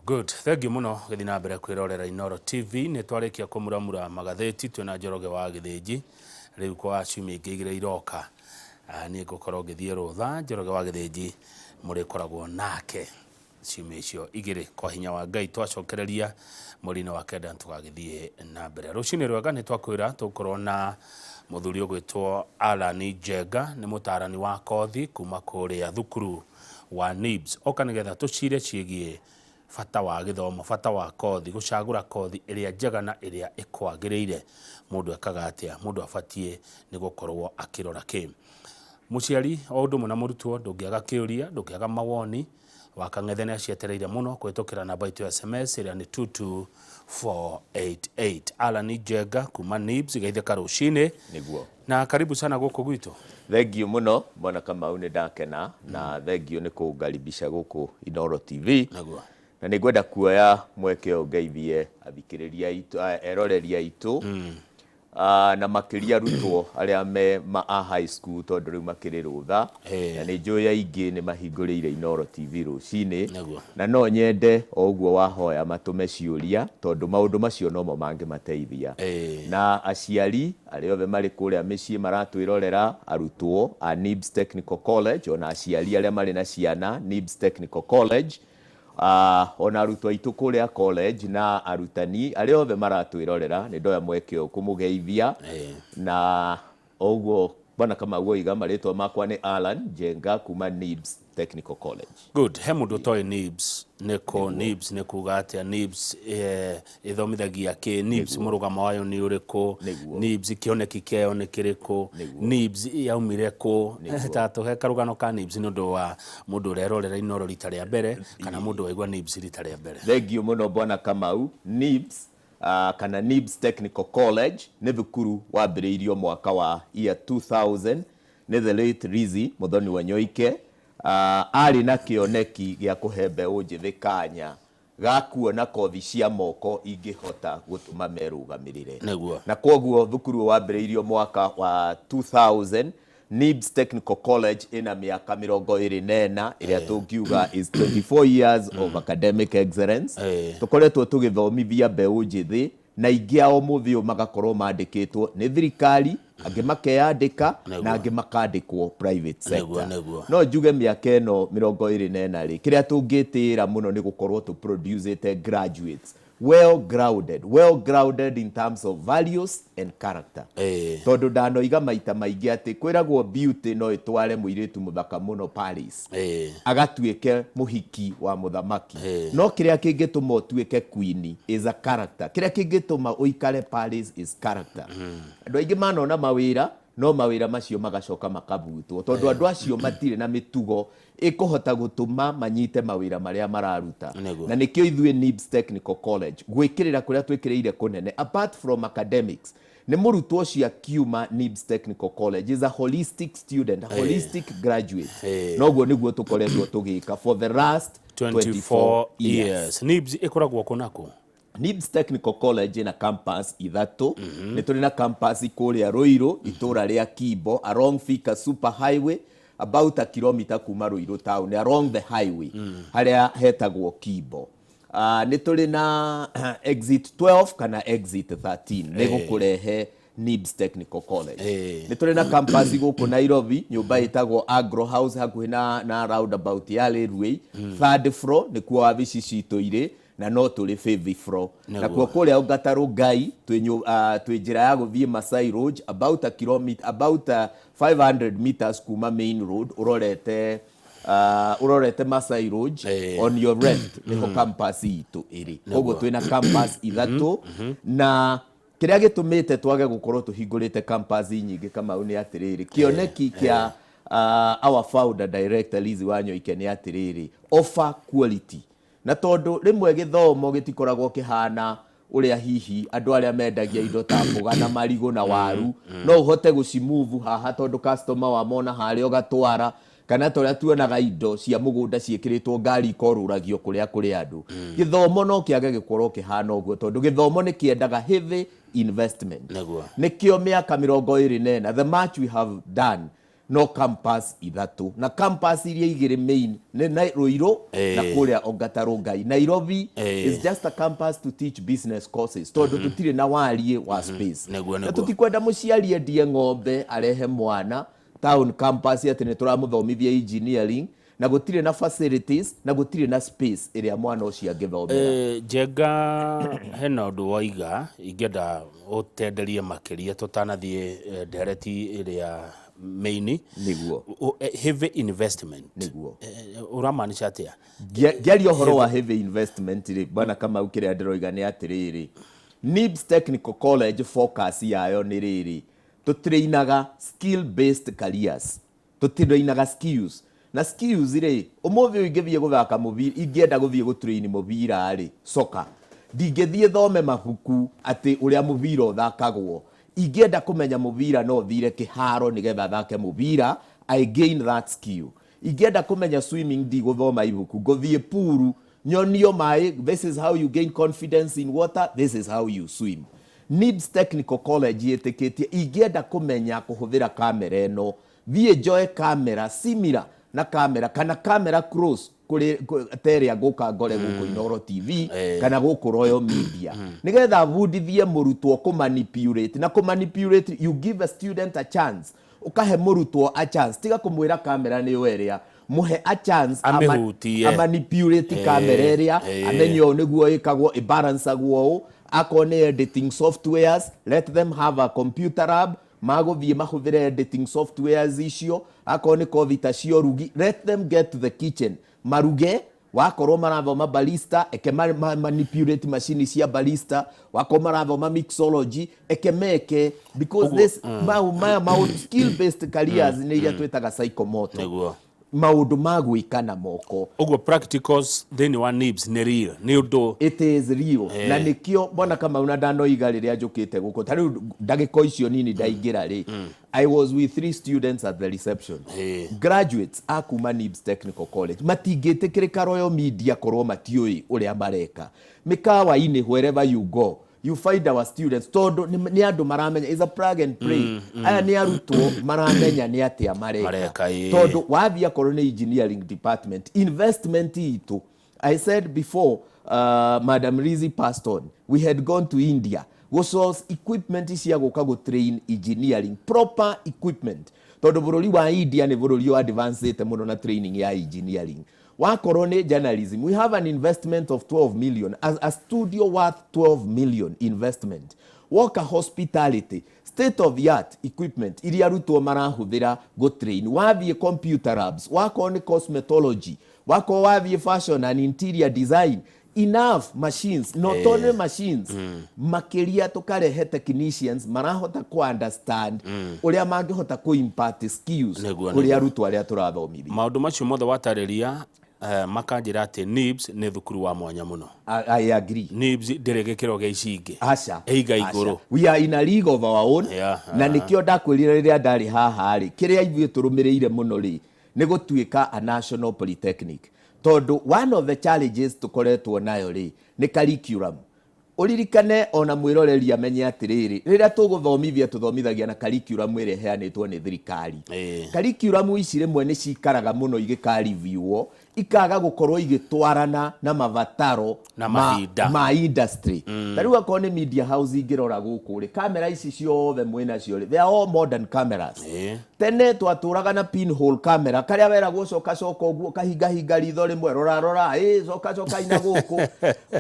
Good. Thank you muno githina mbere kwirorera Inoro TV ne twarikia kumuramura magatheti twina Njoroge wa Githĩnji riu kwa ciumia ingĩ iroka ni ngukorwo ngithie rutha Njoroge wa Githĩnji muri koragwo nake ciumia icio igĩrĩ kwa hinya wa Ngai twacokereria mũrino wa kenda tugagithie na mbere rucini rwega ni twakwira tukorwo na muthuri ugwitwo Allan Njenga ni mutarani wa Kothi kuuma kuria thukuru wa NIBS oka nigetha tucire ciĩgie fata wa githomo fata wa kothi gucagura kothi iria njega na iria ikwagiriire mundu ekaga atia mundu afatie ni gukorwo akirora ki muciari o undu muna murutwo ndungiaga kiuria ndungiaga mawoni wakang'ethene acietereire muno kwitukira namba itu ya SMS iria ni 22488 Allan Njenga kuuma NIBS geithia karucini niguo na karibu sana guku gwitu. Thank you muno mbona kama une ndakena na thank you ni kugaribisha guku Inoro TV niguo na nigwenda kuoya mweke ongeithie athikiriria itu eroreria itu na makiria rutwo aria me high school tondu riu makiri rutha na ni njoya ingi ni mahinguriire Inoro TV rucini na no nyende o uguo wahoya matume ciuria tondu maundu macio no mo mangi mateithia na aciari aria othe mari kuria micii maratwirorera arutwo a NIBS Technical College ona aciari aria mari na ciana NIBS Technical College ona arutwo aitu kuria college na arutani aria othe maratwirorera ni ndoya mweke kumugeithia na oguo bana kama uiga maritwa makwa ni Allan Njenga kuuma NIBS Technical College. Good. He mundu toy NIBS neko NIBS ne kuga atia NIBS ithomithagia ki NIBS murugamo wayo ni uriku NIBS kioneki keo ni kiriku NIBS yaumire ku tatu he karugano ka NIBS ni undu wa mundu rerorera Inoro rita ria mbere kana mundu waigwa NIBS rita ria mbere. Thank you muno bwana Kamau. NIBS kana NIBS Technical College ni thukuru wambiriirio mwaka wa year 2000 ni the late Rizi Muthoni wa Nyoike ari na kioneki gya kuhembe unjithi kanya gakuona kothi cia moko ingihota gutuma merugamirire na koguo thukuru wambiriirio mwaka wa 2000 NIBS Technical College ina miaka 24 iria tungiuga is 24 years of academic excellence tukoretwo tugithomithia mbeu njithi na ingi ao muthio magakorwo mandikitwo ni thirikari angi makeyandika na angi makandikwo private sector no njuge miaka eno 24 ri kiria tungitira muno ni gukorwo to produce graduates well grounded in terms of values and character tondu ndanoiga maita maingi ati kwiragwo beauty no itware muiritu muthaka muno Paris agatuike muhiki wa muthamaki no kiria kingituma utuike queen is a character kiria kingituma uikare Paris is character andu aingi manona mawira no mawira macio magacoka makabutwo tondu andu acio matire na mitugo ikuhota gutuma manyite mawira maria mararuta na nikio ithue NIBS Technical College gwikirira kuria twikiriire kunene apart from academics ni murutwo cia kuuma NIBS Technical College is a holistic student a holistic graduate noguo niguo tukoretwo tugika for the last 24 years. NIBS ikoragwo kunako NIBS Technical College na campus ithatu ni turi na campus kuria Ruiru itura ria Kibo along Thika super highway about a kilometer kuma Ruiru town along the highway haria hetagwo Kibo ni turi na exit 12 kana exit 13 ni gukurehe NIBS Technical College ni turi na campus guku Nairobi nyumba itagwo Agro House hakuhi na roundabout ya Railway third floor ni kuo wabici citu ire na no tuli favor floor na kwa kuria ugataru Ngai twi njira ya guthie Masai Road about a kilometer about 500 meters kuma main road urorete Masai Road on your left ni campus itu iri koguo twina campus ithatu na kiria gitumite twage gukorwo tuhingurite campus nyingi kama uni atiriri kioneki kia our founder director Lizi wa Nyoike ni atiriri offer quality na tondu rimwe githomo gitikoragwo kihana uria hihi andu aria mendagia indo ta mboga na marigo na waru no uhote gucimove haha tondu customer wa mona hari ugatwara kana toria tuonaga indo cia mugunda ciekiritwo ngari koruragio kuria andu githomo no kiage gikorwo kihana uguo tondu githomo ni kiendaga heavy investment nikio miaka 24 the much we have done no campus ithatu na campus iria igire main na Ruiru na kuria Ongata Rongai. Nairobi is just a campus to teach business courses tondu tutire na warie wa space na tutikwenda muciari endie ng'ombe arehe mwana town campus ati ni turamuthomithia engineering na gutire na facilities na gutire na space iria mwana ucio angithomera. Njenga hena undu waiga ingenda utenderie makiria tutanathie ndereti iria main niguo heavy investment niguo uramaanisha atia gerio horo wa heavy investment ri bwana kama ukire ndiroiga ni atiriri NIBS Technical College focus yayo ni riri tutrainaga skill based careers tutrainaga skills na skills ri umuthi ingithie guthaka mubira ingienda guthie gutrain mubira ri soka ndingithie thome mabuku ati uria mubira uthakagwo ingenda kumenya mubira no thire kiharo nigetha thake mubira I gain that skill. Ingenda kumenya swimming ndi guthoma ibuku guthie pool nyonio mai this is how you gain confidence in water, this is how you swim. NIBS Technical College yeteketie ingenda kumenya kuhuthira kamera eno thie joe kamera similar na kamera kana kamera cross kuri teria guka ngore guku Inoro TV kana guku Royal Media nigetha bundithie murutwo ku manipulate na ku manipulate you give a student a chance ukahe murutwo a chance tiga kumwira kamera ni weria muhe a chance a manipulate kamera area amenyo niguo ikagwo i balance agwo akone editing softwares, let them have a computer lab maguthie mahuthire editing softwares icio akone Kothi ta cio rugi, let them get to the kitchen maruge wakorwo marathoma barista eke manipulate machine cia barista wakorwo marathoma mixology eke meke because this skill based careers ni iria twetaga psychomotor maundu magwika na moko ugo practicals thini wa NIBS ni real ni undu it is real na nikio bona kama una ndanoiga riria njukite guko tari ndagiko icio nini ndaingira ri I was with 3 students at the reception graduates akuma NIBS Technical College matingitikirika Royal Media korwo matiui uria mareka mikawa ini wherever you go you find our students todo ni andu maramenya is a plug and play aya ni arutwo maramenya ni atia mareka todo wathia korwo ni engineering department investment itu I said before Madam Rizi passed on we had gone to India go source equipment cia guka go train engineering proper equipment todo bururi wa India ni bururi wa advanced muno na training ya engineering wakorwo ni journalism we have an investment of 12 million as a studio worth 12 million investment Walker hospitality state of the art equipment iria arutwo marahuthira go train wathie computer labs wakorwo ni cosmetology wakorwo wathie fashion and interior design enough machines not only machines makiria tukarehe technicians marahota ku understand uria mangihota ku impart skills uria arutwo aria turathomithia maundu macio mothe watariria makanjira ati NIBS ni thukuru wa mwanya muno. I agree. NIBS ndire gikiro gia icingi asha eiga iguru we are in a league of our own na nikio ndakwirira riria ndari haha ri kiria ithuĩ turumireire muno ri ni gutuika a national polytechnic tondu one of the challenges tukoretwo nayo ri ni curriculum uririkane ona mwiroreri amenye atiriri riria tuguthomithia tuthomithagia na curriculum ire heanitwo ni thirikari curriculum ici rimwe ni cikaraga muno igikariviwo ikaga gukorwo igitwarana na mavataro na ma industry tariu akorwo ni media house ingirora guku ri kamera ici ciothe mwena cio ri they are all modern cameras tene twaturaga na pinhole camera karia wera gucoka coka uguo kahinga ritho rimwe rora coka ina guku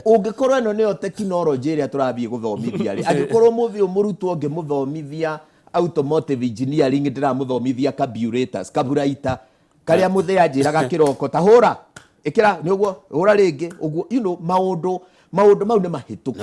ungikorwo eno niyo technology iria turathie guthomithia ri angikorwo muthi umurutwo ngimuthomithia automotive engineering ndiramuthomithia carburetor karia muthia njiraga kiroko ta hura ikira ni uguo hura ringi uguo you know maundu mau ni mahituke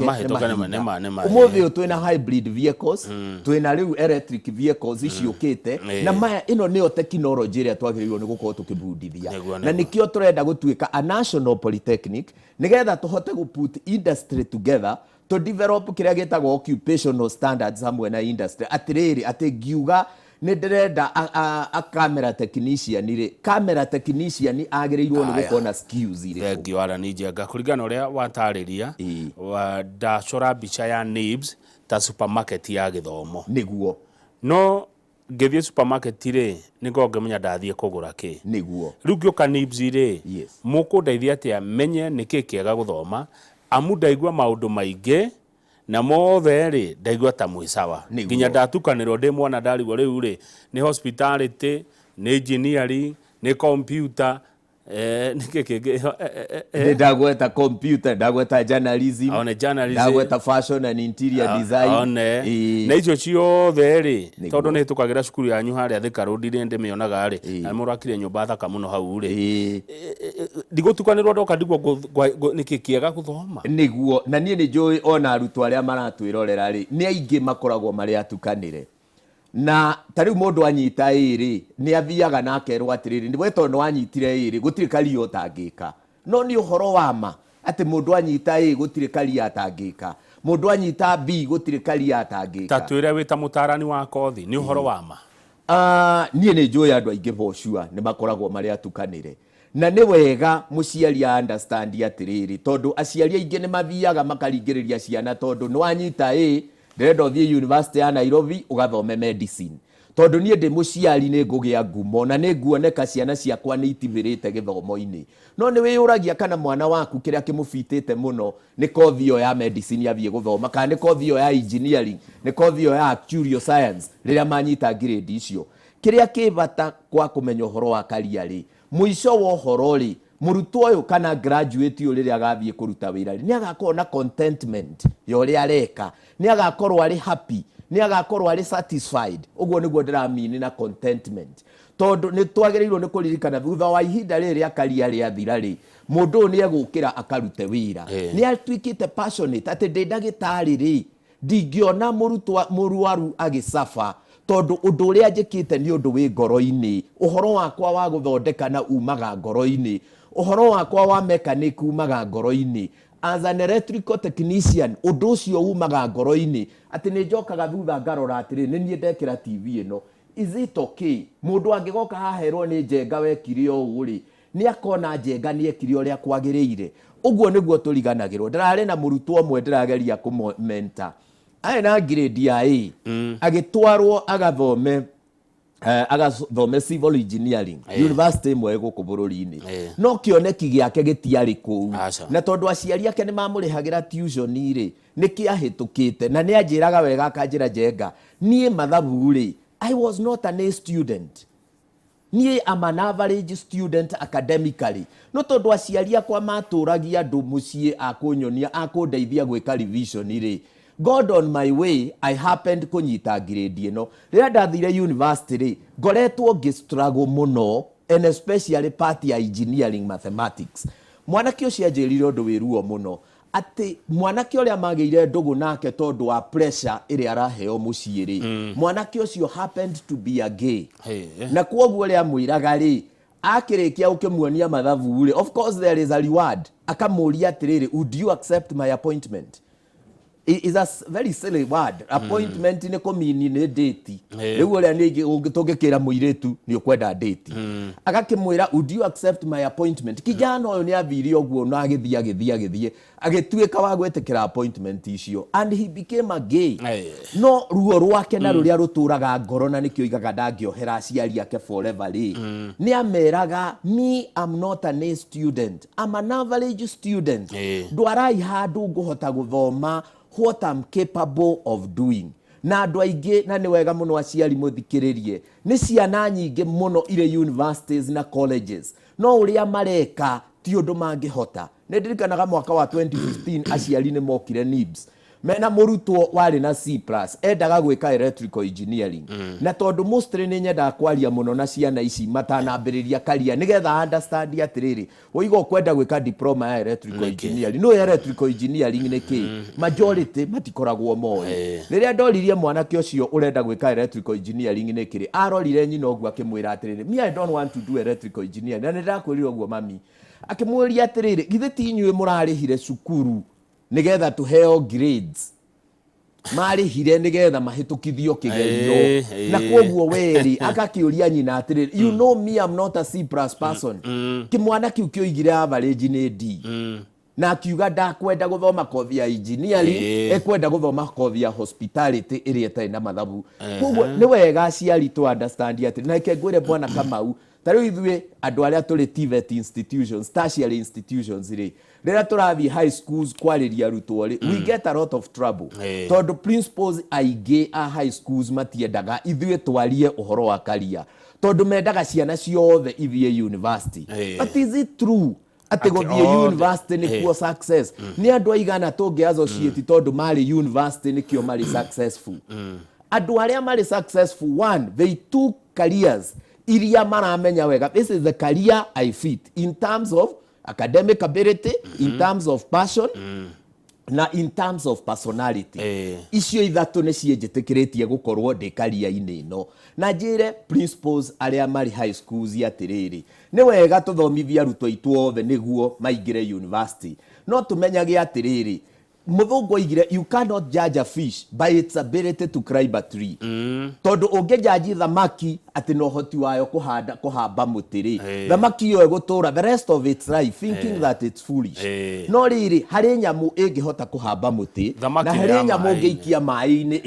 umuthi twina hybrid vehicles twina riu electric vehicles iciukite na maya ino niyo technology iria twagirirwo ni gukorwo tukibundithia na nikio turenda gutuika a national polytechnic nigetha tuhote gu put industry together to develop kiria gitagwo occupational standards hamwe na industry atiriri atigiuga ni ndirenda a camera technician agirirwo ni gukona skills ire thank you Allan Njenga kuringana uria watariria ndacora bicha ya NIBS ta supermarket ya githomo niguo no ngethie supermarket ri niko ngemenya ndathie kugura ki niguo riu ngioka NIBS ri Yes. mukundeithia atia menye niki kiega guthoma amu ndaigua maundu maingi na mothe ri ndaigua ta mwisawa Niguo. nginya ndatukanirwo ndi mwana ndarigwo riu ri ni hospitality ni engineering ni computer niki kingi ndagweta computer ndagweta journalism ndagweta fashion and interior design na icio ciothe ri tondu ni tukagira cukuru yanyu haria Thika Road ri ndi mionaga ri na murakire nyumba thaka muno hau ri ndigutukanirwo ndoka ndigwo niki kiega guthoma niguo na nie ni njui ona arutwo aria maratwirorera ri ni aingi makoragwo mari atukanire na tariu mundu anyita iri ni athiaga na akerwo atiriri ndwe tondu anyitire iri gutire kali otangika no ni uhoro wa ma ati mundu anyita iri gutire kali atangika mundu anyita B gutire kali atangika tatwire wita mutarani wa kothi ni uhoro wa ma nie ni njui andu aingi boshua ni makoragwo mari atukanire na ni wega muciari a understand atiriri tondu aciari aingi ni mathiaga makaringiriria ciana tondu no anyita ndenda uthie university ya Nairobi ugathome medicine tondu nie ndi muciari ni ngugia ngumo na ni nguoneka ciana ciakwa ni itimirite githomo-ini no ni wiyuragia kana mwana waku kiria kimufitite muno ni kothi yo ya medicine athie guthoma kana ni kothi yo ya engineering ni kothi yo ya actuarial science riria manyita grade icio kiria kibata kwa kumenya uhoro wa karia ri muico wa uhoro ri murutwo uyu kana graduate uyu riria agathie kuruta wira ni agakorwo na contentment yo ria areka ni agakorwo ari happy ni agakorwo ari satisfied uguo niguo ndiramini na contentment tondu ni twagereirwo ni kuririkana thutha wa ihinda riri akaria ri athira ri mundu ni egukira akarute wira ni atwikite passionate ati ndi ndagitari ri ndingiona murwaru agisafa tondu undu uria njikite ni undu wi ngoro-ini uhoro wakwa wa guthondeka na umaga ngoro-ini uhoro wakwa wa mechanic umaga ngoro-ini as an electrical technician undu ucio umaga ngoro-ini ati ni njokaga thutha ngarora atiri ni nie ndekira TV ino is it okay mundu angigoka haherwo ni Njenga wekire o uri ni akona Njenga ni ekire uria kwagiriire uguo niguo turiganagirwo ndarare na murutwo mwe ndirageria kumenta aye na grade ya A agitwarwo agathome civil engineering university imwe guku bururi-ini no kioneki giake gitiari kuu na tondu aciari ake ni mamurihagira tuition ri ni kiahitukite na ni anjiraga wega akanjira Njenga nie mathabu ri I was not an A student nie am an average student academically no tondu aciari akwa maturagia andu mucii akunyonia akundeithia gwika revision ri God on my way I happened kunyita grade ino riria ndathire university ri ngoretwo ngistruggle muno and especially part ya engineering mathematics mwanake ucio anjirire undu wiruo muno ati mwanake uria magire ndugu nake tondu wa pressure iria araheo mucii ri mwanake ucio happened to be a gay na kwoguo uria mwiraga ri akirikia ukimuonia mathabu ri of course there is a reward akamuria atiriri would you accept my appointment is a very silly word appointment ni komini ni date riu uria ni ungitungikira muiretu ni ukwenda date agakimwira would you accept my appointment kijana uyu ni athire oguo na agithie agituika wa gwetekera appointment icio and he became a gay no ruo rwake na ruria ruturaga ngoro na nikio igaga ndangiohera aciari ake forever ri ni ameraga me am not an A student I'm an average student ndwarai handu nguhota guthoma what I'm capable of doing na andu aingi na ni wega muno aciari muthikiririe ni ciana nyingi muno ire universities na colleges no uria mareka ti undu mangihota ni ndirikanaga mwaka wa 2015 aciari ni mokire NIBS mena murutwo wari na C+ endaga gwika electrical engineering na tondu mostly ni nyenda kwaria muno na ciana ici matanambiriria karia nigetha understand atiriri uigo kwenda gwika diploma ya electrical engineering no electrical engineering ni ki majority matikoragwo moe riria ndoririe mwanake ucio urenda gwika electrical engineering ni kiri arorire nyina ogu akimwira atiriri me I don't want to do electrical engineering na ndirakwirira oguo mami akimwira atiriri githe ti inyuĩ mũrarĩhire cukuru nigetha tuheo grades marihire nigetha mahitukithio kigerio na kwoguo weri akakiuria nyina atiriri you know me I'm not a C+ person kimwana kiu kioigire average ni D na akiuga ndakwenda guthoma kothi ya engineering ekwenda guthoma kothi ya hospitality iria itarĩ na mathabu koguo nĩ wega aciari to understand ati na ke ngwire bwana Kamau tarĩu ithuĩ andũ arĩa tũrĩ TVET institutions tertiary institutions rĩrĩa tũrathiĩ high schools kwarĩria arutwo we get a lot of trouble tondũ principals aingĩ a high schools matiendaga ithuĩ twarie ũhoro wa career tondũ mendaga ciana ciothe ithiĩ university but is it true ati gũthiĩ university nĩkuo success nĩ andũ aigana tũngĩ associate tondũ marĩ university nĩkĩo marĩ successful andũ arĩa marĩ successful one they took careers iria maramenya wega this is the career I fit in terms of academic ability in terms of passion na in terms of personality icio ithatũ nĩ cienjĩtĩkĩrĩtie gũkorwo ndĩ career-inĩ ĩno na njĩre principals arĩa marĩ high schools atĩrĩrĩ nĩ wega tũthomithie arutwo aitũ othe nĩguo maingĩre university no tũmenyage atĩrĩrĩ mũthũngũ oigire you cannot judge a fish by its ability to climb a tree tondũ ũngĩjaji thamaki atĩ no hoti wayo kũhamba mũtĩ thamaki yo gũtũra the rest of its life thinking that it's foolish no rĩrĩ harĩ nyamũ ĩngĩhota kũhamba mũtĩ na harĩ nyamũ ũngĩikia maĩ-inĩ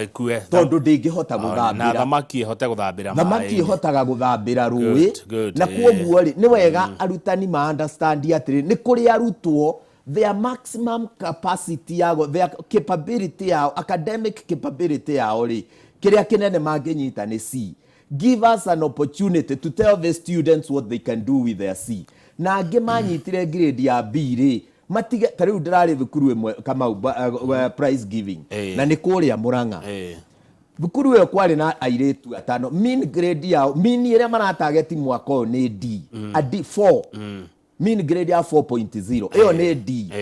ĩkue tondũ ndĩngĩhota gũthambĩra na thamaki ĩhote gũthambĩra maĩ thamaki ĩhotaga gũthambĩra rũĩ na kuoguo nĩ wega arutani ma understand atĩrĩ nĩ kũrĩ arutwo their maximum capacity yao their capability yao academic capability yao kĩrĩa kĩnene mangĩnyita nĩ C give us an opportunity to tell the students what they can do with their C na angĩ manyitire grade ya B matige tarĩu ndĩrarĩ thukuru ĩmwe Kamau prize giving na nĩ kũrĩa Mũrang'a thukuru ĩyo kwarĩ na airĩtu atano mean grade yao mean ĩrĩa maratarget mwaka ũyũ nĩ D a D4 mean grade ya 4.0 iyo nĩ D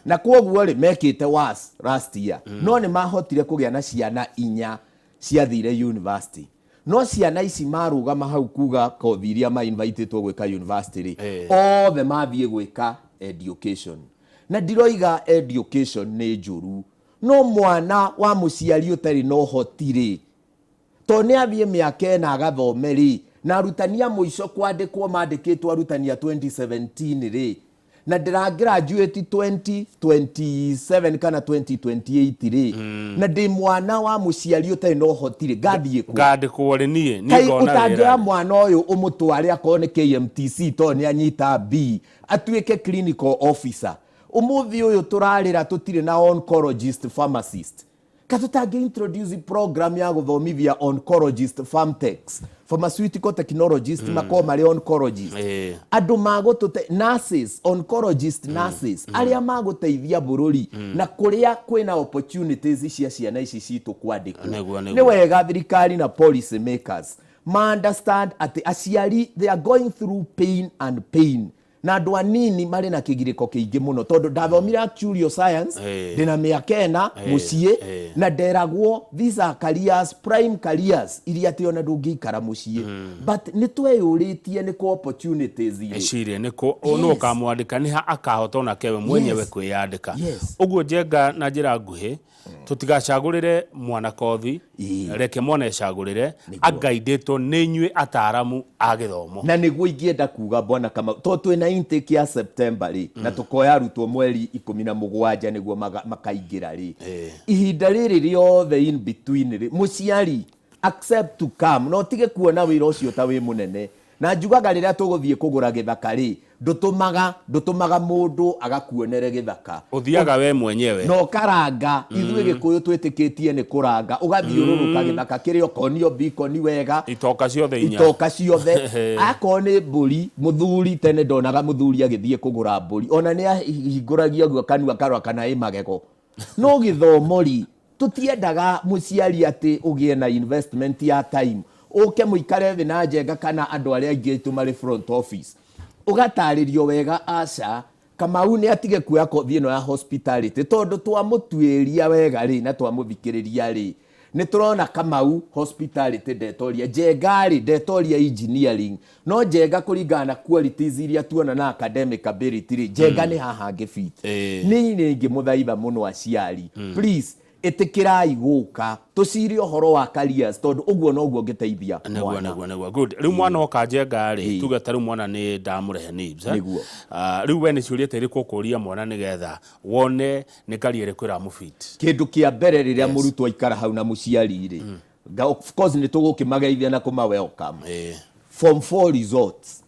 na kuoguo mekĩte worse last year no nĩ mahotire kũgĩa na ciana 4 ciathire university no ciana ici marũgama hau kuga kothi iria ma invitĩtwo gwĩka university othe mathiĩ gwĩka education na ndiroiga education nĩ njũru no mwana wa mũciari ũtarĩ no hoti to nĩ athiĩ mĩaka ĩna agathome na arutania mũico kwandĩkwo mandĩkĩtwo arutania 2017 na ndĩragraduate 2027 kana 2028 na ndĩ mwana wa mũciari ũtarĩ no hotire ngathiĩ ngandĩkwo niĩ ngona wĩra ũtangĩra mwana ũyũ ũmũtware akorwo nĩ KMTC to nĩ anyita B atuĩke clinical officer ũmũthĩ ũyũ tũrarĩra tũtirĩ na oncologist pharmacist katũtangĩ introduce program ya gũthomithia oncologist pharmtechs pharmaceutical technologist makorwo marĩ oncologist andũ magũtũte nurses oncologist nurses arĩa magũteithia bũrũri na kũrĩa kwĩna opportunities cia ciana ici citũ kwandĩkwo nĩ wega thirikari na policy makers ma understand atĩ aciari they are going through pain and pain na andũ anini marĩ na kĩgirĩko kĩingĩ mũno tondũ ndathomire actuarial science ndĩna mĩaka 4 mũciĩ na nderagwo these are careers prime careers iria atĩ ona ndũngĩikara mũciĩ but nĩ tweyũrĩtie nĩ ko opportunities eciria nĩ ko no kamwandĩka nĩ ha akahota ona kewe mwenyewe kwĩyandĩka ũguo Njenga na njĩra nguhĩ tutigacagũrĩre mwana kothi reke mwana ecagũrĩre agaidĩtwo nĩ inyuĩ ataaramu a gĩthomo na nĩguo ingĩenda kuga bwana Kamau to twĩna intake ya September na tukoya arutwo mweri 17 nĩguo makaingĩra ihinda rĩrĩ rĩothe in between mũciari accept to come no tige kuona wĩra ũcio ta wĩ mũnene na njugaga rĩrĩa tũgũthiĩ kũgũra gĩthaka ndũtũmaga mũndũ agakuonere gĩthaka ũthiaga we mwenyewe no karanga ithuĩ Gĩkũyũ twĩtĩkĩtie nĩ kũranga ũgathiũrũrũka gĩthaka kĩrĩa okonio bikoni wega itoka ciothe akorwo nĩ mbũri mũthuri tene ndonaga mũthuri agĩthiĩ kũgũra mbũri ona nĩ ahingũragia guo kanua karwa kana ĩ magego no gĩthomo tũtiendaga mũciari atĩ ũgĩe na investment ya time ũke mũikare thĩ na Njenga kana andũ arĩa aingĩ tũmarĩ front office ũgatarĩrio wega aca Kamau nĩ atige kuoya kothi ĩno ya hospitality tondũ twamũtuĩria wega na twamũthikĩrĩria nĩ tũrona Kamau hospitality ndetoria Njenga ndetoria engineering no Njenga kũringana na qualities iria tuona na academic ability Njenga nĩ haha ngĩfit nĩ ingĩmũthaitha mũno aciari please itikirai guka tucire uhoro wa careers tondu uguo no guo ngiteithia Neguo good riu mwana oka Njenga ri tuge ta riu mwana ni ndamurehe NIBS riu we ni ciuria tiri kukuria mwana nigetha wone ni career kwira mufit kindu kia mbere riria murutwo ikara hau na muciari ri of course ni tugukimageithia na kuma welcome form 4 results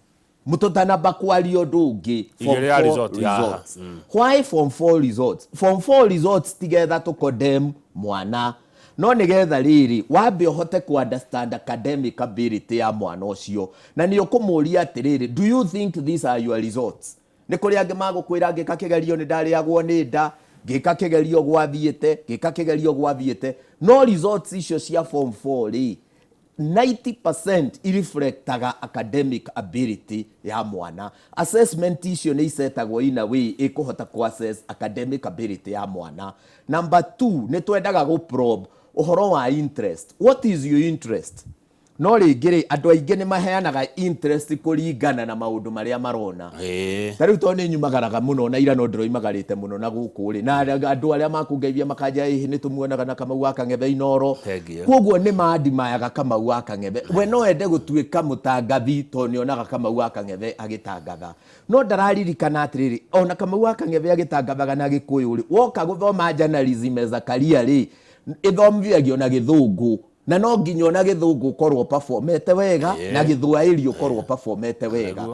mutotana bakwari odungi form 4 results why form 4 results form 4 results together to condemn mwana no nigetha riri wambe uhote ku understand academic ability ya mwana ucio na ni ukumuria atiriri do you think these are your results ni kuri ange magukwira ngika kigerio ni ndariagwo ni nda ngika kigerio gwathiete no results icio cia form 4 ri 90% ireflectaga academic ability ya mwana assessment icio ni isetagwo in a way ikuhota ku assess academic ability ya mwana. Number 2 ni twendaga go probe uhoro wa interest. What is your interest? No ringiri andu aingi ni maheanaga interest kuringana na maundu maria marona tariu to ni nyumagaraga muno na ira no ndiro imagarite muno na guku ri na andu aria makungeithia makanja hihi ni tumuonaga na Kamau wa Kang'ethe Inoro koguo ni maadi mayaga Kamau wa Kang'ethe we no ende gutuika mutangathi to ni onaga Kamau wa Kang'ethe agitangatha no ndararirikana atiriri ona Kamau wa Kang'ethe agitangathaga na Gikuyu ri woka guthoma journalism as a career ri ithomithagio na Githungu na no nginyo na Githungu korwo performete wega na Githwairi korwo performete wega.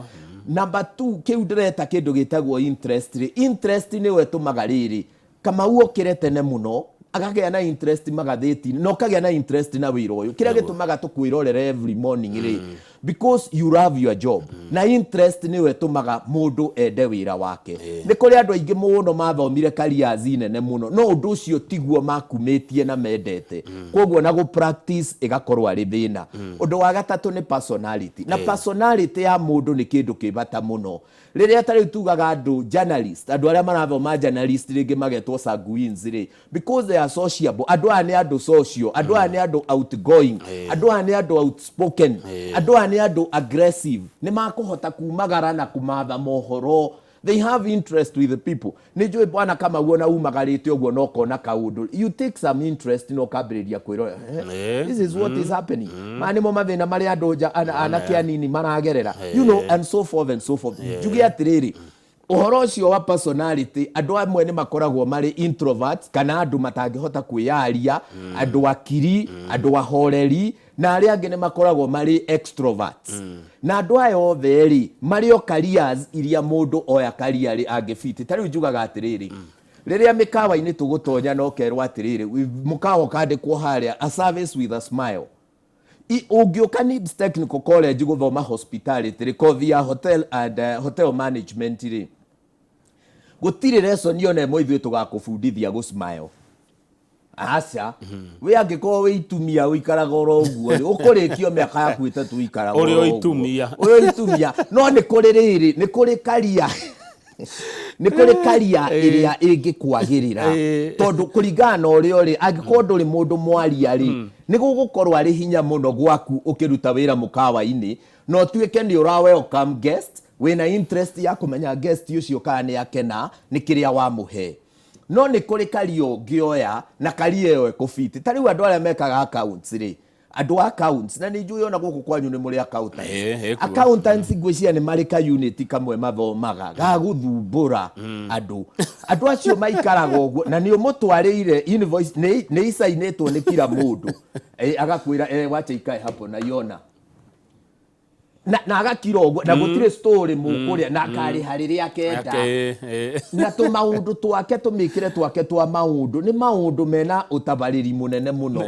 Number 2 kiu ndireta kindu gitagwo interest ni we tumagariri Kamau okirete ne muno agagea na interest magatheti no kagea na interest na wira uyu kiria gitumaga tukwirorera every morning ri because you love your job na interest ni we tumaga mundu ende wira wake ni kuri andu aingi muno mathomire careers nene muno no undu ucio tiguo makumetie na mendete koguo na go practice igakorwo ari thina. Undu wa gatatu ni personality na personality ya mundu ni kindu kibata muno riria tari tugaga andu journalist andu aria marathoma journalist ringi magetwo sanguines ri because they are sociable andu ani andu social andu ani andu outgoing andu ani andu outspoken andu ani andu aggressive ni makuhota kumagara na kumatha mohoro they have interest with the people ni njui bwana kama uona umagarite ogwo no kona kaundu you take some interest no kabiriria kwirora this is what is happening mani mo mathina mari andu anake anini maragerera you know and so forth jugi atiriri uhoro ucio wa personality andu amwe ni makoragwo mari introverts kana andu matangihota kwiyaria andu akiri andu ahoreri na aria angi ni makoragwo mari extroverts na andu aya othe ri mario careers iria mundu oya career ri angifiti tari njugaga atiriri riria mikawa-ini tugutonya no kerwa atiriri mukawa kandikwo haria a service with a smile ungioka NIBS Technical College guthoma hospitality Kothi ya hotel management ri gutire lesson yone moithwe tugakufundithia go smile acha we angiko we itumia uikaraga oro uguo ukurikio miaka yaku itatu ikaraga oro itumia no ni kuri riri ni kuri career ni kuri career iria ingikwagirira tondu kuringana urio ri angiko nduri mundu mwaria ri ni gugukorwo ari hinya muno gwaku ukiruta wira mukawa-ini no tuike ni ura welcome guest wina interest ya kumenya guest ucio kana ya kena ni kiria wa muhe no ni kuri kario ngioya na karie yo ekofiti tari andu aria mekaga accounts ri andu accounts na ni njui ona guku kwanyu ni muri accountants ngwiciria ni mari ka unit kamwe mathomaga ga guthumbura andu acio maikaraga uguo na ni umutwarire invoice ni isainetwo ni kila mundu agakwira wacha ikae hapo na yona na agakira uguo na gutire story mukuria na kari hariri akenda na to maundu twake tumikire twake twa maundu ni maundu mena utabariri munene muno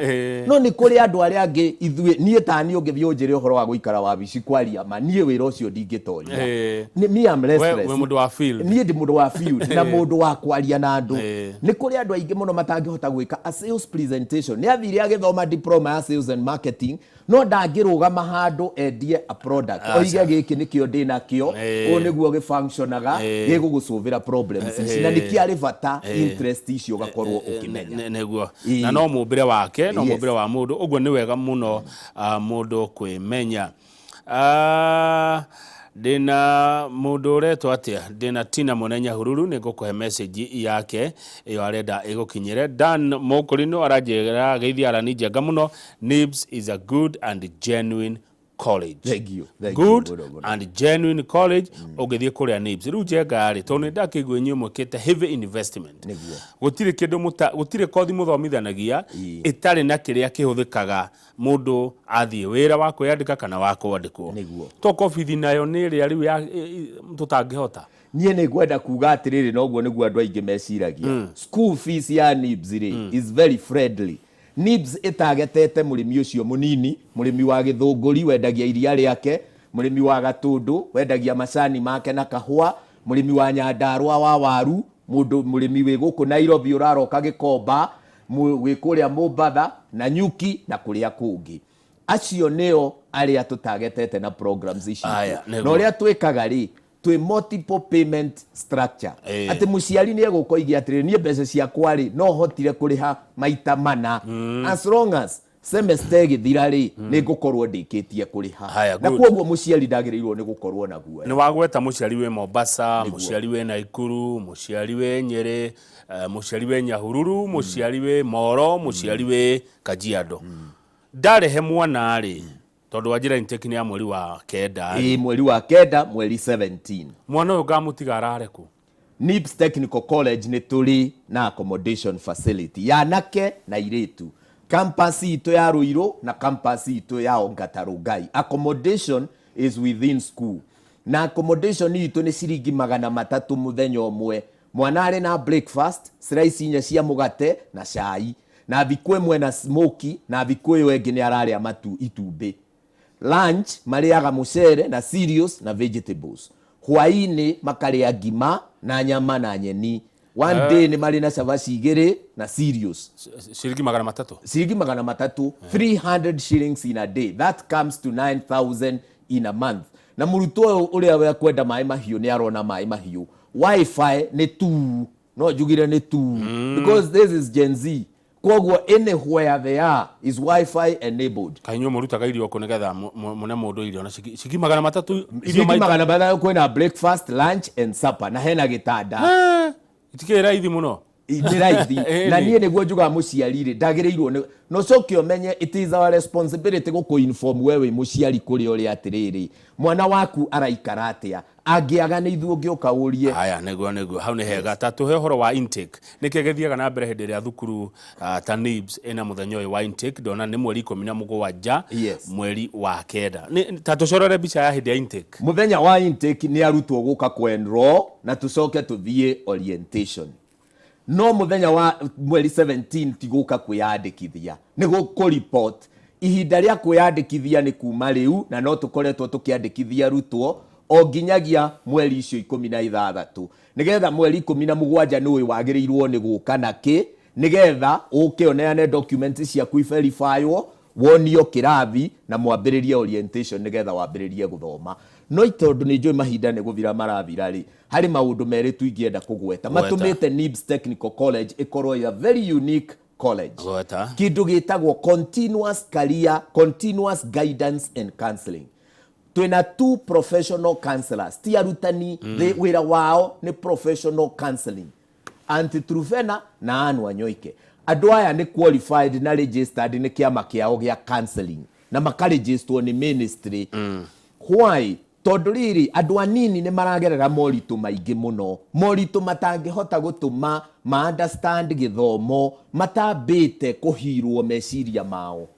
no ni kuri andu aria angi ithue nie tani ungithie unjire uhoro wa guikara wabici kwaria ma nie wira ucio ndingitonya ni me am restless we mundu wa field nie ndi mundu wa field na mundu wa kwaria na andu ni kuri andu aingi muno matangihota gwika a sales presentation ni athiri agithoma diploma ya sales and marketing no ndangirugama handu endie a product oiga giki nikio ndina kio o niguo gifunctionaga gigugucuvira problems na nikiari bata interest icio gakorwo ukimenya neguo na no mumbire wake no mumbire wa mundu uguo ni wega muno mundu kwimenya Dina mundu uretwo atia dina Tina Munenya Hururu ni ngukuhe message yake iyo arenda igukinyire. Dan Mokorino aranjira geithia Allan Njenga muno. NIBS is a good and genuine college. Thank you. Good and genuine college. Ugithie kuria NIBS riu Njenga ri tondu ndakigwe nyu mukite heavy investment. Gutire kindu gutire kothi muthomithanagia itari na kiria kihuthikaga mundu athie wira wa kwiyandika kana wa kwandikwo. Toko bithi nayo ni ria riu ya tutangihota. Nie ne gwenda kuga atiriri noguo niguo andu aingi meciragia. School fees ya NIBS is very friendly. NIBS itagetete murimi ucio munini, murimi wa githunguri wendagia iria riake, murimi wa gatundu wendagia macani make na kahua, murimi wa Nyandarua wa waru, murimi wi guku Nairobi uraroka Gikomba, wi kuria Mombatha na Nyuki na kuria kungi. Acio neo aria tutagetete na programs ici. No ria twikaga ri twi multiple payment structure. Ati muciari ni egukoigia atiri nie mbeca ciakwa ri no hotire kuriha maita mana. As long as semester githira ri ni ngukorwo ndikitie kuriha. Na kwoguo muciari ndagirirwo ni gukorwo naguo. Ni wagweta muciari we Mombasa, muciari we Naikuru, muciari we Nyeri, muciari we Nyahururu, muciari we Moro, muciari we Kajiado. Ndarehe mwana ri tondu wajira intake ni ya mweri wa kenda. Mweri wa kenda, mweri 17. Mwana uyu gamutiga arareku. NIBS Technical College ni turi na accommodation facility ya nake na iretu. Campus ito ya Ruiru na campus ito ya Ongatarongai. Accommodation is within school. Na accommodation ito ni ciringi 300 muthenya umwe. Mwana ari na breakfast, slice inya cia mugate na cai. Na thikũ ĩmwe na smoky, na thikũ ĩyo ĩngĩ nĩ ararĩa matu itumbĩ. Lunch mariaga mucere na cereals na vegetables. Hwaini makarĩa ngima na nyama na nyeni. One day ni mari na cabaci igĩrĩ na cereals. Shilingi 300. Shilingi 300, 300 shillings in a day. That comes to 9,000 in a month. Na mũrutwo ũrĩa we kwenda maĩ mahiũ ni arona maĩ mahiũ. Wi-Fi ni tu. No njugire ni tu. Because this is Gen Z. Kwoguo anywhere they are is Wi-Fi enabled. Kainyo murutaga irio ko nigetha mune mundu irio na shiki 300 irio maita 300 kwena breakfast, lunch and supper na hena gitanda. Itikira raithi muno. Ni raithi. Na nie niguo njuga muciari ri ndagirirwo no coke omenye it is our responsibility go inform wewe muciari kuri uri atiriri mwana waku araikara atia angiaga ni ithuo ngioka urie. Aya neguo hau ni hega tatu he horo wa intake nikigethiaga na mbere hindi ria thukuru ta NIBS ina muthenya uyu wa intake ndona ni mweri 17 mweri wa kenda ni tatu corore bica ya hindi ya intake. Muthenya wa intake ni arutwo guka kwenro na tucoke tuthie orientation. No muthenya wa mweri 17 tiguka kwiyandikithia nigo ko report ihinda ria kwiyandikithia ni kuma riu na no tukoretwo tukiandikithia rutwo o nginyagia mweri icio 16 nigetha mweri 17 ni uyu wagirirwo ni guka naki nigetha ukioneane document cia verifywo wonio kirathi na mwambiririe orientation nigetha wambiririe guthoma. No itondu ni njoi mahinda ni guvira maravira ri hari maundu meri tu ingienda kugweta matumite NIBS Technical College ikorwo a very unique college. Kindu gitagwo continuous career, continuous guidance and counseling. Twina 2 professional counselors ti arutani wira wao ni professional counseling. Aunty Trufena na Ann Wanyoike andu aya ni qualified na registered ni kiama kiao gia counseling na makaregistrwo ni ministry. Why? Tondu riri andu anini ni maragerera moritu maingi muno, moritu matangihota gutuma ma understand githomo matambite kuhirwo meciria mao.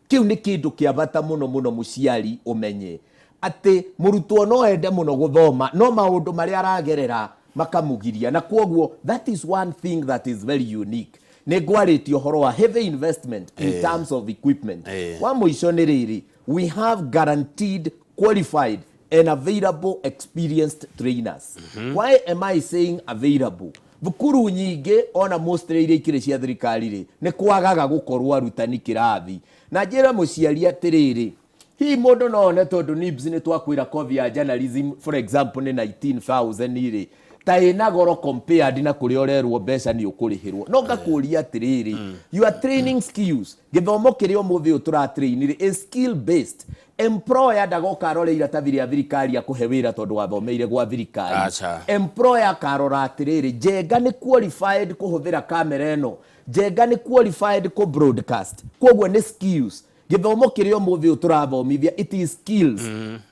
Kiu ni kindu kia bata muno muciari umenye ati murutwo no ende muno guthoma no maundu mari aragerera makamugiria na kwoguo that is one thing that is very unique. Ni gwaritio horo wa heavy investment in terms of equipment. Wa muico ni riri we have guaranteed qualified and available experienced trainers. Why am I saying available? Thukuru nyingi ona mostly iria ikire cia thirikari ri ni kwagaga gukorwo arutani kirathi na njira muciari atiriri hi mundu no one tondu NIBS ni twakwira course ya journalism for example ni 19,000 iri ta ina goro compared na kuri orerwo mbeca ni ukurihirwo no ngakuria atiriri you are training skills githomo kirio muthi utura train is skill based employer ndagoka aroreira ta vile thirikari akuhe wira tondu wathomeire gwa thirikari employer karora atiriri Njenga ni qualified kuhuthira kamera eno Njenga ni qualified ku broadcast kogwo ni skills githomo kirio muthi uturathomithia it is skills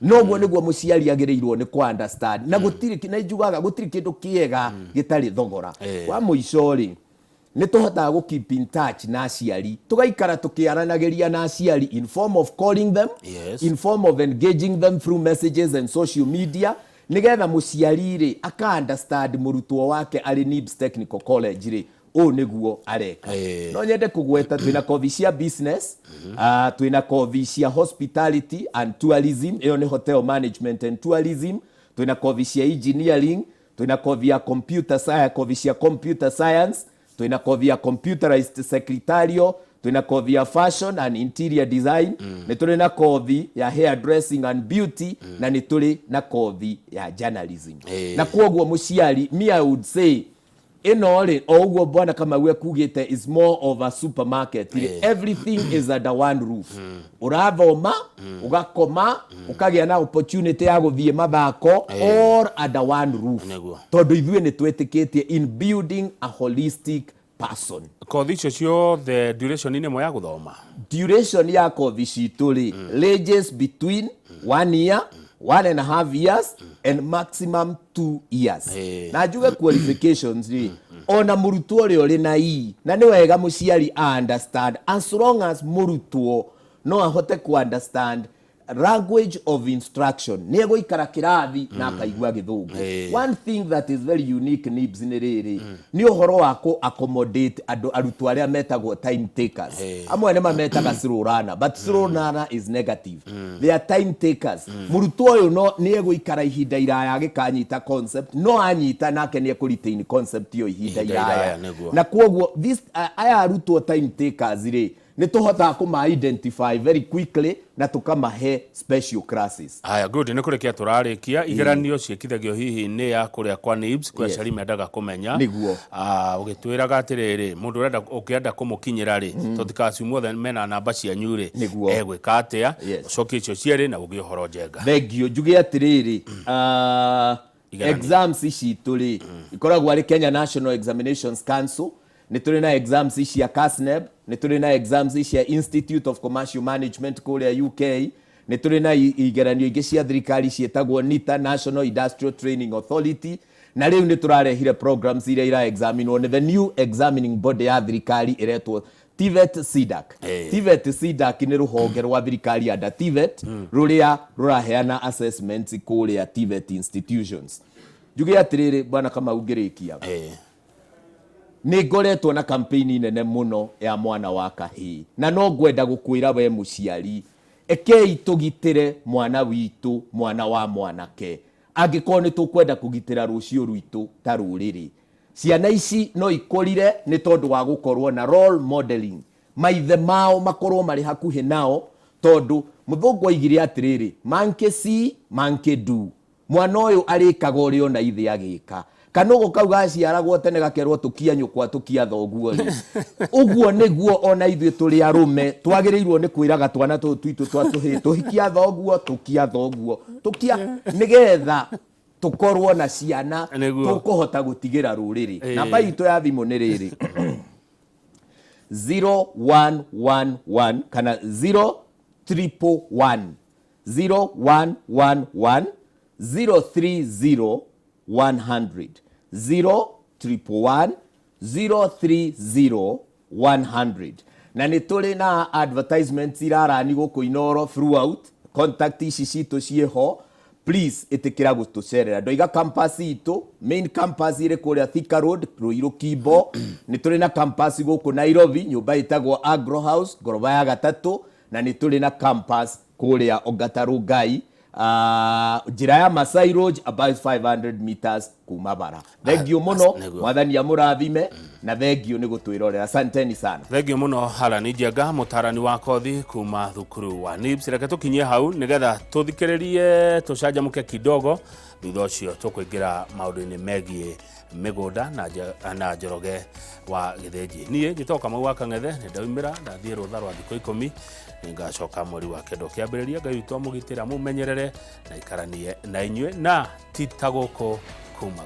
noguo niguo muciari agireirwo ni ku understand na gutiri kinaijugaga gutiri kindu kiega gitari thogora kwa muicori ni tuhota gu keep in touch na aciari tugaikara tukiaranageria na aciari in form of calling them in form of engaging them through messages and social media nigetha muciari ri aka understand murutwo wake ari NIBS Technical College ri o niguo areka no nyende kugweta twina kothi cia business twina kothi cia hospitality and tourism iyo ni hotel management and tourism twina kothi cia engineering twina kothi ya computer science kothi cia computer science twina kothi ya computerized secretarial twina kothi ya fashion and interior design ni tuli na kothi ya hair dressing and beauty na ni tuli na kothi ya journalism na kuogwo muciari me I would say inori ogwo bwana kama we kugite is more of a supermarket everything is under one roof urathoma ugakoma ukagia na opportunity ya guthie mathako or under one roof tondu ithuĩ ni twetikitie in building a holistic person kothi icio cio the duration ine mo ya guthoma duration ya kothi citu ri ranges between 1 year 1.5 years and maximum 2 years na njuge qualifications ri ona murutwo ri ori na na ni wega muciari understand as long as murutwo no ahote ku understand language of instruction ni egoikara kirathi na akaigua githungu one thing that is very unique NIBS ni riri ni uhoro wa ku accommodate arutwo aria metagwo time takers amwe ne mametaga slow runner but slow runner is negative they are time takers murutwo uyu no ni egoikara ihinda iraya agikanyita concept no anyita nake ni ekuritain concept yo ihinda iraya na kuogwo this aya arutwo time takers ri ni tuhota kuma identify very quickly na tukamahe special classes aya good ni kurekia turarikia igeranio ciekithagio hihi ni ya kuria kwa NIBS kwa cari mendaga kumenya niguo ugitwiraga atiriri mundu urenda ukienda kumukinyira ri totikaci muothe mena namba cia nyure egwika atia ucokie icio cieri na ugi uhoro Njenga thengio njuge atiriri exams ici turi ikoragwo ari Kenya National Examinations Council ni turi na exams ici ya CASNEB ni turi na exams ici ya Institute of Commercial Management kule UK ni turi na igeranio ingi cia thirikari cietagwo NITA National Industrial Training Authority na riu ni turarehire programs iria ira examinwo ni the new examining body ya thirikari iretwo TVET SIDAC TVET SIDAC ni ruhonge rwa thirikari ya TVET ruria ruraheana assessments kule ya TVET institutions njuge atiriri bwana kama ungirikia ni ngoretwo na campaign nene muno ya mwana wa kahii na no ngwenda gukwira we muciari ekei tugitire mwana witu mwana wa mwanake angiko ni tukwenda kugitira rucio rwitu ta ruriri ciana ici no ikorire ni tondu wa gukorwo na role modeling maithe mao makorwo mari hakuhi nao tondu muthungu aigire atiriri manke see manke do mwana uyu arikaga urio na ithe agika kanogo kau gaciaragwo tene gakerwo tukia nyukwa tukia thoguo uguo niguo ona ithuĩ turi arume twagirirwo ni kwiraga twana twitu tuhikia thoguo tukia nigetha tukorwo na ciana tukuhota gutigira ruriri namba itu ya thimu ni riri 0111 kana 0311 0111 030 100 011 030 100 na ni tuli na advertisements irarani guku Inoro throughout contact ici citu cieho please itikira gutucerera ndoiga campus itu main campus ire kuria Thika Road Ruiru Kibo ni tuli na campus guku Nairobi nyumba itagwo Agro House goroba ya gatatu na ni tuli na campus kuria Ongataru Gai njira ya Masai Road about 500 meters kuuma bara. Thengio muno mwathani amurathime na thengio ni gutwirorera. Asanteni sana. Thengio muno Allan Njenga mutarani wa kothi kuuma thukuru wa NIBS. Reke tukinyie hau nigetha tuthikiririe tucanjamuke kidogo thutha ucio tukuingira maundu-ini megie migunda na Njoroge wa Githĩnji. Nie njitoka mau wa Kang'ethe ni ndaumira ndathie rutha rwa thikũ 10 ngacoka mweri wa kendo kiambĩrĩria Ngai witũ amũgitĩra mumenyerere na ikaranie na inyue na titaguku kuuma.